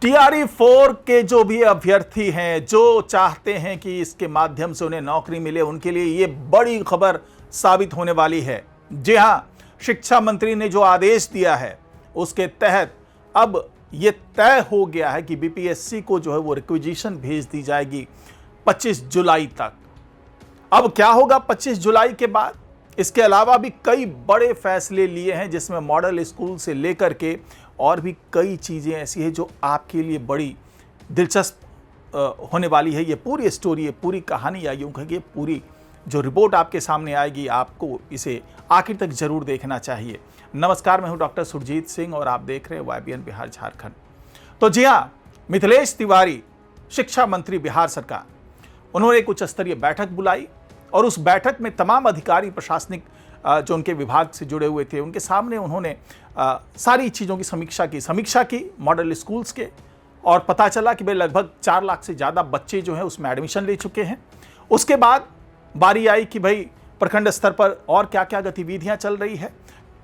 TRE-4 के जो भी अभ्यर्थी हैं, जो चाहते हैं कि इसके माध्यम से उन्हें नौकरी मिले, उनके लिए ये बड़ी खबर साबित होने वाली है। जी हां, शिक्षा मंत्री ने जो आदेश दिया है उसके तहत अब ये तय हो गया है कि बीपीएससी को जो है वो रिक्विजिशन भेज दी जाएगी 25 जुलाई तक। अब क्या होगा 25 जुलाई के बाद? इसके अलावा भी कई बड़े फैसले लिए हैं, जिसमें मॉडल स्कूल से लेकर के और भी कई चीज़ें ऐसी हैं जो आपके लिए बड़ी दिलचस्प होने वाली है। ये पूरी स्टोरी, ये पूरी कहानी, या यूँ कहिए पूरी जो रिपोर्ट आपके सामने आएगी, आपको इसे आखिर तक जरूर देखना चाहिए। नमस्कार, मैं हूं डॉक्टर सुरजीत सिंह और आप देख रहे हैं YBN बिहार झारखंड। तो जी हाँ, मिथिलेश तिवारी शिक्षा मंत्री बिहार सरकार, उन्होंने एक उच्च स्तरीय बैठक बुलाई और उस बैठक में तमाम अधिकारी, प्रशासनिक जो उनके विभाग से जुड़े हुए थे, उनके सामने उन्होंने सारी चीज़ों की समीक्षा की मॉडल स्कूल्स के, और पता चला कि भाई लगभग 4 लाख से ज़्यादा बच्चे जो हैं उसमें एडमिशन ले चुके हैं। उसके बाद बारी आई कि भाई प्रखंड स्तर पर और क्या क्या गतिविधियां चल रही है,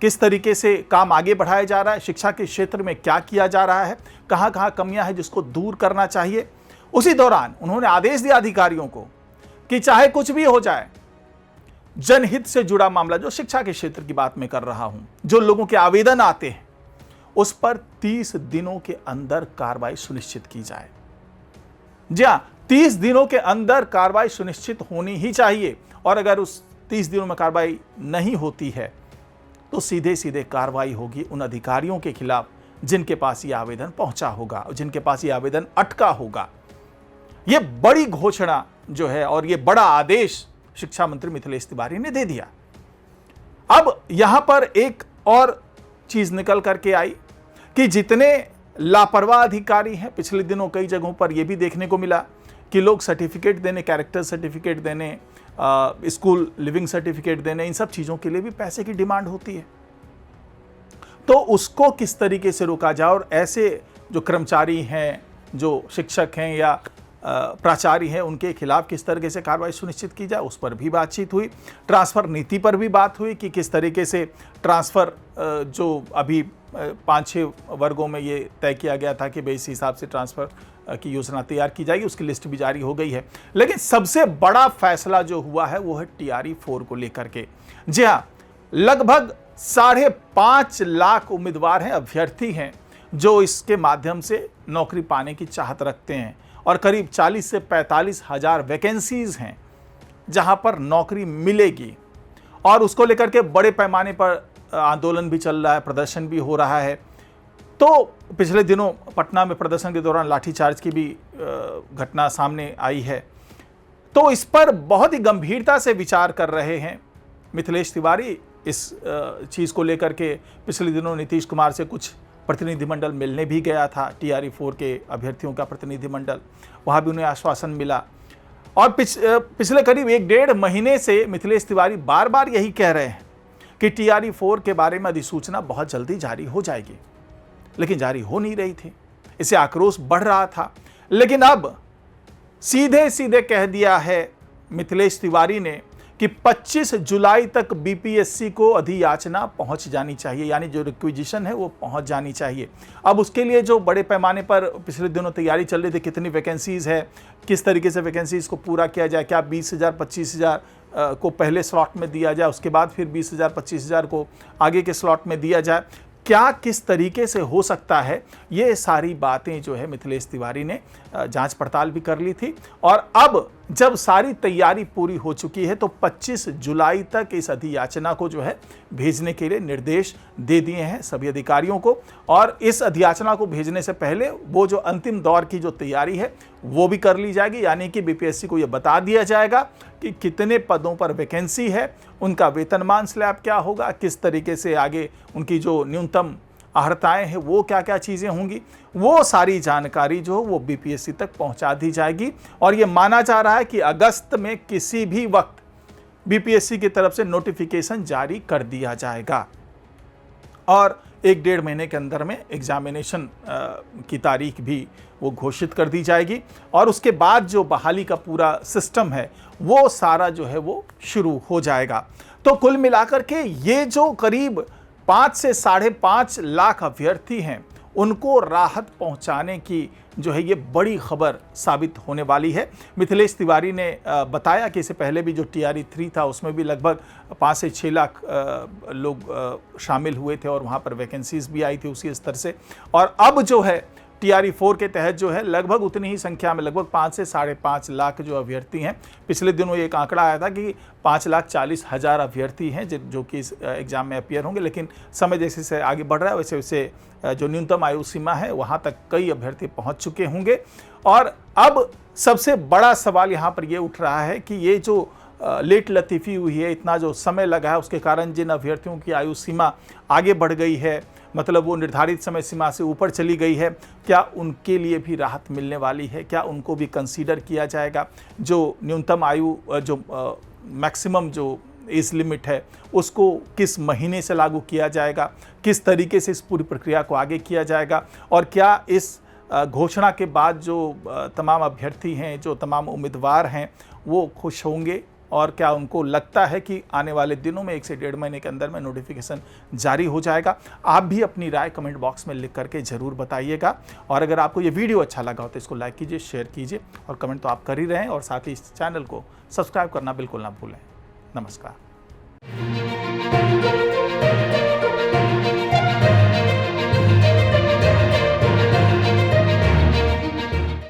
किस तरीके से काम आगे बढ़ाया जा रहा है, शिक्षा के क्षेत्र में क्या किया जा रहा है, कहाँ कहाँ कमियां हैं जिसको दूर करना चाहिए। उसी दौरान उन्होंने आदेश दिया अधिकारियों को कि चाहे कुछ भी हो जाए, जनहित से जुड़ा मामला, जो शिक्षा के क्षेत्र की बात मैं कर रहा हूं, जो लोगों के आवेदन आते हैं, उस पर 30 दिनों के अंदर कार्रवाई सुनिश्चित की जाए। जी हां, 30 दिनों के अंदर कार्रवाई सुनिश्चित होनी ही चाहिए, और अगर उस 30 दिनों में कार्रवाई नहीं होती है तो सीधे सीधे कार्रवाई होगी उन अधिकारियों के खिलाफ जिनके पास ये आवेदन पहुंचा होगा, जिनके पास ये आवेदन अटका होगा। ये बड़ी घोषणा जो है और ये बड़ा आदेश शिक्षा मंत्री मिथिलेश तिवारी ने दे दिया। अब यहां पर एक और चीज निकल करके आई कि जितने लापरवाह अधिकारी हैं, पिछले दिनों कई जगहों पर यह भी देखने को मिला कि लोग सर्टिफिकेट देने, कैरेक्टर सर्टिफिकेट देने, स्कूल लिविंग सर्टिफिकेट देने, इन सब चीज़ों के लिए भी पैसे की डिमांड होती है। तो उसको किस तरीके से रोका जाए, और ऐसे जो कर्मचारी हैं, जो शिक्षक हैं या प्राचार्य हैं, उनके खिलाफ किस तरीके से कार्रवाई सुनिश्चित की जाए, उस पर भी बातचीत हुई। ट्रांसफ़र नीति पर भी बात हुई कि किस तरीके से ट्रांसफ़र जो अभी 5-6 वर्गों में ये तय किया गया था कि भाई इस हिसाब से ट्रांसफ़र की योजना तैयार की जाएगी, उसकी लिस्ट भी जारी हो गई है। लेकिन सबसे बड़ा फैसला जो हुआ है वो है TRE-4 को लेकर के। जी हाँ, लगभग 5.5 लाख उम्मीदवार हैं, अभ्यर्थी हैं, जो इसके माध्यम से नौकरी पाने की चाहत रखते हैं, और करीब 40 से 45 हज़ार वैकेंसीज हैं जहां पर नौकरी मिलेगी, और उसको लेकर के बड़े पैमाने पर आंदोलन भी चल रहा है, प्रदर्शन भी हो रहा है। तो पिछले दिनों पटना में प्रदर्शन के दौरान लाठीचार्ज की भी घटना सामने आई है। तो इस पर बहुत ही गंभीरता से विचार कर रहे हैं मिथिलेश तिवारी। इस चीज़ को लेकर के पिछले दिनों नीतीश कुमार से कुछ प्रतिनिधिमंडल मिलने भी गया था, TRE-4 के अभ्यर्थियों का प्रतिनिधिमंडल, वहाँ भी उन्हें आश्वासन मिला। और पिछले करीब 1-1.5 महीने से मिथिलेश तिवारी बार बार यही कह रहे हैं कि TRE-4 के बारे में अधिसूचना बहुत जल्दी जारी हो जाएगी, लेकिन जारी हो नहीं रही थी। इससे आक्रोश बढ़ रहा था। लेकिन अब सीधे सीधे कह दिया है मिथिलेश तिवारी ने कि 25 जुलाई तक बीपीएससी को अधियाचना पहुंच जानी चाहिए, यानी जो रिक्विजिशन है वो पहुंच जानी चाहिए। अब उसके लिए जो बड़े पैमाने पर पिछले दिनों तैयारी चल रही थी, कितनी वैकेंसीज है, किस तरीके से वैकेंसीज को पूरा किया जाए, क्या 20,000 25,000 को पहले स्लॉट में दिया जाए, उसके बाद फिर 20,000 25,000 को आगे के स्लॉट में दिया जाए, क्या किस तरीके से हो सकता है, ये सारी बातें जो है मिथिलेश तिवारी ने जांच पड़ताल भी कर ली थी। और अब जब सारी तैयारी पूरी हो चुकी है तो 25 जुलाई तक इस अधियाचना को जो है भेजने के लिए निर्देश दे दिए हैं सभी अधिकारियों को। और इस अधियाचना को भेजने से पहले वो जो अंतिम दौर की जो तैयारी है वो भी कर ली जाएगी, यानी कि बीपीएससी को ये बता दिया जाएगा कि कितने पदों पर वैकेंसी है, उनका वेतनमान स्लैब क्या होगा, किस तरीके से आगे उनकी जो न्यूनतम अर्हताएं हैं वो क्या क्या चीज़ें होंगी, वो सारी जानकारी जो वो बीपीएससी तक पहुंचा दी जाएगी। और ये माना जा रहा है कि अगस्त में किसी भी वक्त बीपीएससी की तरफ से नोटिफिकेशन जारी कर दिया जाएगा, और 1-1.5 महीने के अंदर में एग्जामिनेशन की तारीख भी वो घोषित कर दी जाएगी, और उसके बाद जो बहाली का पूरा सिस्टम है वो सारा जो है वो शुरू हो जाएगा। तो कुल मिलाकर के ये जो करीब 5 से 5.5 लाख अभ्यर्थी हैं उनको राहत पहुंचाने की जो है ये बड़ी खबर साबित होने वाली है। मिथिलेश तिवारी ने बताया कि इससे पहले भी जो TRE 3 था उसमें भी लगभग 5 से 6 लाख लोग शामिल हुए थे और वहाँ पर वैकेंसीज भी आई थी उसी स्तर से। और अब जो है TRE 4 के तहत जो है लगभग उतनी ही संख्या में लगभग 5 से 5.5 लाख जो अभ्यर्थी हैं। पिछले दिनों एक आंकड़ा आया था कि 5,40,000 अभ्यर्थी हैं जो कि इस एग्ज़ाम में अपीयर होंगे, लेकिन समय जैसे से आगे बढ़ रहा है वैसे वैसे जो न्यूनतम आयु सीमा है वहाँ तक कई अभ्यर्थी पहुँच चुके होंगे। और अब सबसे बड़ा सवाल यहाँ पर ये उठ रहा है कि ये जो लेट लतीफ़ी हुई है, इतना जो समय लगा है, उसके कारण जिन अभ्यर्थियों की आयु सीमा आगे बढ़ गई है, मतलब वो निर्धारित समय सीमा से ऊपर चली गई है, क्या उनके लिए भी राहत मिलने वाली है? क्या उनको भी कंसीडर किया जाएगा? जो न्यूनतम आयु जो मैक्सिमम जो एज लिमिट है उसको किस महीने से लागू किया जाएगा? किस तरीके से इस पूरी प्रक्रिया को आगे किया जाएगा? और क्या इस घोषणा के बाद जो तमाम अभ्यर्थी हैं, जो तमाम उम्मीदवार हैं, वो खुश होंगे? और क्या उनको लगता है कि आने वाले दिनों में 1 से 1.5 महीने के अंदर में नोटिफिकेशन जारी हो जाएगा? आप भी अपनी राय कमेंट बॉक्स में लिख करके ज़रूर बताइएगा। और अगर आपको ये वीडियो अच्छा लगा हो तो इसको लाइक कीजिए, शेयर कीजिए और कमेंट तो आप कर ही रहे हैं, और साथ ही इस चैनल को सब्सक्राइब करना बिल्कुल ना भूलें। नमस्कार।